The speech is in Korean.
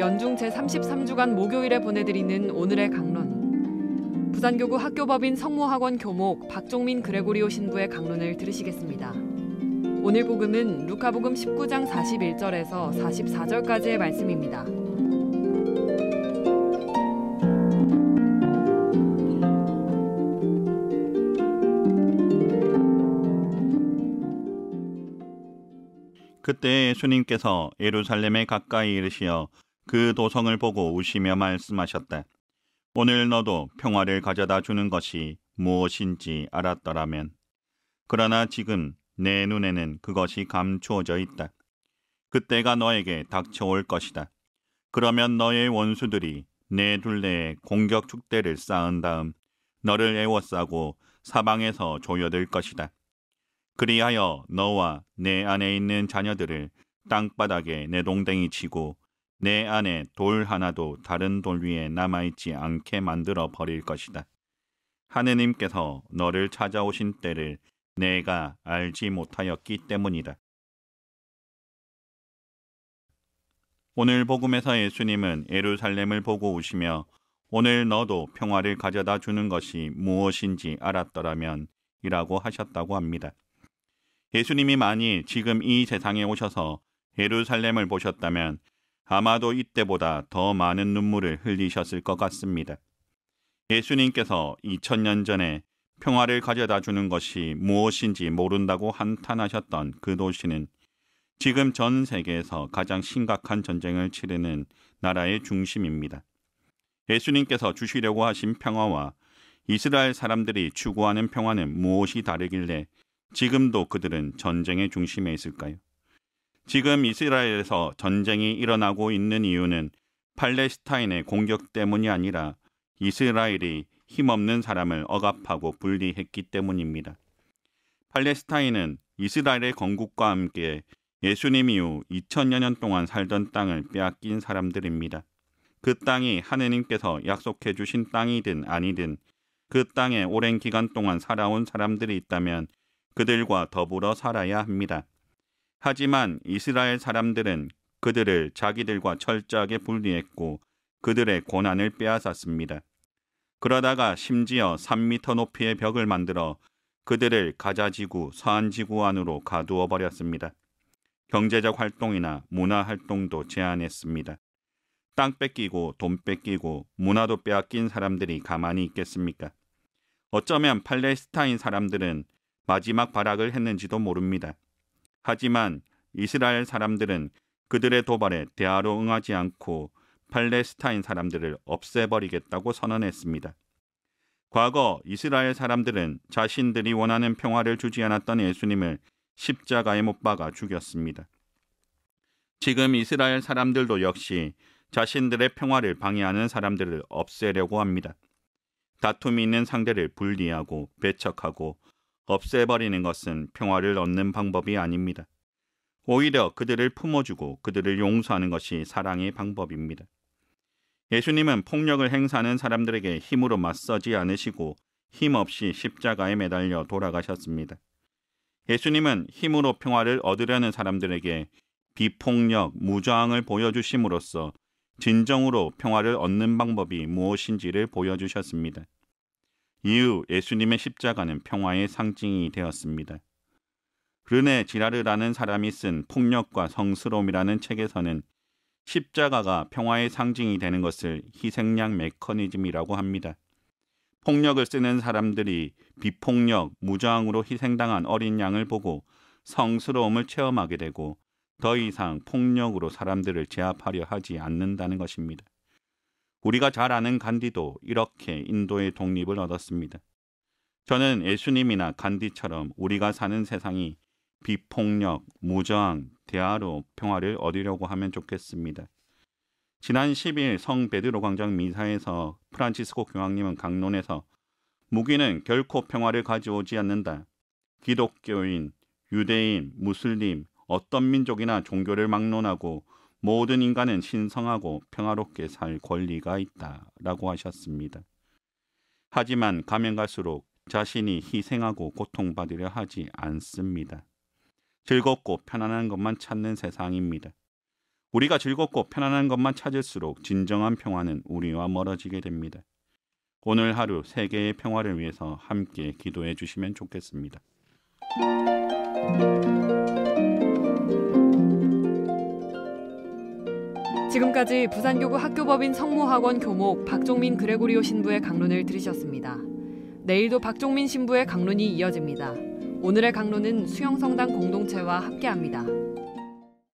연중 제33주간 목요일에 보내드리는 오늘의 강론. 부산교구 학교법인 성모학원 교목 박종민 그레고리오 신부의 강론을 들으시겠습니다. 오늘 복음은 루카복음 19장 41절에서 44절까지의 말씀입니다. 그때 예수님께서 예루살렘에 가까이 이르시어 그 도성을 보고 우시며 말씀하셨다. 오늘 너도 평화를 가져다 주는 것이 무엇인지 알았더라면. 그러나 지금 내 눈에는 그것이 감추어져 있다. 그때가 너에게 닥쳐올 것이다. 그러면 너의 원수들이 내 둘레에 공격 축대를 쌓은 다음 너를 에워싸고 사방에서 조여들 것이다. 그리하여 너와 내 안에 있는 자녀들을 땅바닥에 내동댕이 치고 내 안에 돌 하나도 다른 돌 위에 남아있지 않게 만들어 버릴 것이다. 하느님께서 너를 찾아오신 때를 내가 알지 못하였기 때문이다. 오늘 복음에서 예수님은 예루살렘을 보고 우시며 오늘 너도 평화를 가져다 주는 것이 무엇인지 알았더라면 이라고 하셨다고 합니다. 예수님이 만일 지금 이 세상에 오셔서 예루살렘을 보셨다면 아마도 이때보다 더 많은 눈물을 흘리셨을 것 같습니다. 예수님께서 2000년 전에 평화를 가져다 주는 것이 무엇인지 모른다고 한탄하셨던 그 도시는 지금 전 세계에서 가장 심각한 전쟁을 치르는 나라의 중심입니다. 예수님께서 주시려고 하신 평화와 이스라엘 사람들이 추구하는 평화는 무엇이 다르길래 지금도 그들은 전쟁의 중심에 있을까요? 지금 이스라엘에서 전쟁이 일어나고 있는 이유는 팔레스타인의 공격 때문이 아니라 이스라엘이 힘없는 사람을 억압하고 분리했기 때문입니다. 팔레스타인은 이스라엘의 건국과 함께 예수님 이후 2000여 년 동안 살던 땅을 빼앗긴 사람들입니다. 그 땅이 하느님께서 약속해 주신 땅이든 아니든 그 땅에 오랜 기간 동안 살아온 사람들이 있다면 그들과 더불어 살아야 합니다. 하지만 이스라엘 사람들은 그들을 자기들과 철저하게 분리했고 그들의 고난을 빼앗았습니다. 그러다가 심지어 3미터 높이의 벽을 만들어 그들을 가자지구, 서안지구 안으로 가두어 버렸습니다. 경제적 활동이나 문화 활동도 제한했습니다. 땅 뺏기고 돈 뺏기고 문화도 빼앗긴 사람들이 가만히 있겠습니까? 어쩌면 팔레스타인 사람들은 마지막 발악을 했는지도 모릅니다. 하지만 이스라엘 사람들은 그들의 도발에 대화로 응하지 않고 팔레스타인 사람들을 없애버리겠다고 선언했습니다. 과거 이스라엘 사람들은 자신들이 원하는 평화를 주지 않았던 예수님을 십자가에 못 박아 죽였습니다. 지금 이스라엘 사람들도 역시 자신들의 평화를 방해하는 사람들을 없애려고 합니다. 다툼이 있는 상대를 분리하고 배척하고 없애버리는 것은 평화를 얻는 방법이 아닙니다. 오히려 그들을 품어주고 그들을 용서하는 것이 사랑의 방법입니다. 예수님은 폭력을 행사하는 사람들에게 힘으로 맞서지 않으시고 힘없이 십자가에 매달려 돌아가셨습니다. 예수님은 힘으로 평화를 얻으려는 사람들에게 비폭력, 무저항을 보여주심으로써 진정으로 평화를 얻는 방법이 무엇인지를 보여주셨습니다. 이후 예수님의 십자가는 평화의 상징이 되었습니다. 르네 지라르라는 사람이 쓴 폭력과 성스러움이라는 책에서는 십자가가 평화의 상징이 되는 것을 희생양 메커니즘이라고 합니다. 폭력을 쓰는 사람들이 비폭력, 무저항으로 희생당한 어린 양을 보고 성스러움을 체험하게 되고 더 이상 폭력으로 사람들을 제압하려 하지 않는다는 것입니다. 우리가 잘 아는 간디도 이렇게 인도의 독립을 얻었습니다. 저는 예수님이나 간디처럼 우리가 사는 세상이 비폭력, 무저항, 대화로 평화를 얻으려고 하면 좋겠습니다. 지난 10일 성 베드로 광장 미사에서 프란치스코 교황님은 강론에서 무기는 결코 평화를 가져오지 않는다. 기독교인, 유대인, 무슬림, 어떤 민족이나 종교를 막론하고 모든 인간은 신성하고 평화롭게 살 권리가 있다라고 하셨습니다. 하지만 가면 갈수록 자신이 희생하고 고통받으려 하지 않습니다. 즐겁고 편안한 것만 찾는 세상입니다. 우리가 즐겁고 편안한 것만 찾을수록 진정한 평화는 우리와 멀어지게 됩니다. 오늘 하루 세계의 평화를 위해서 함께 기도해 주시면 좋겠습니다. 지금까지 부산교구 학교법인 성모학원 교목 박종민 그레고리오 신부의 강론을 들으셨습니다. 내일도 박종민 신부의 강론이 이어집니다. 오늘의 강론은 수영성당 공동체와 함께합니다.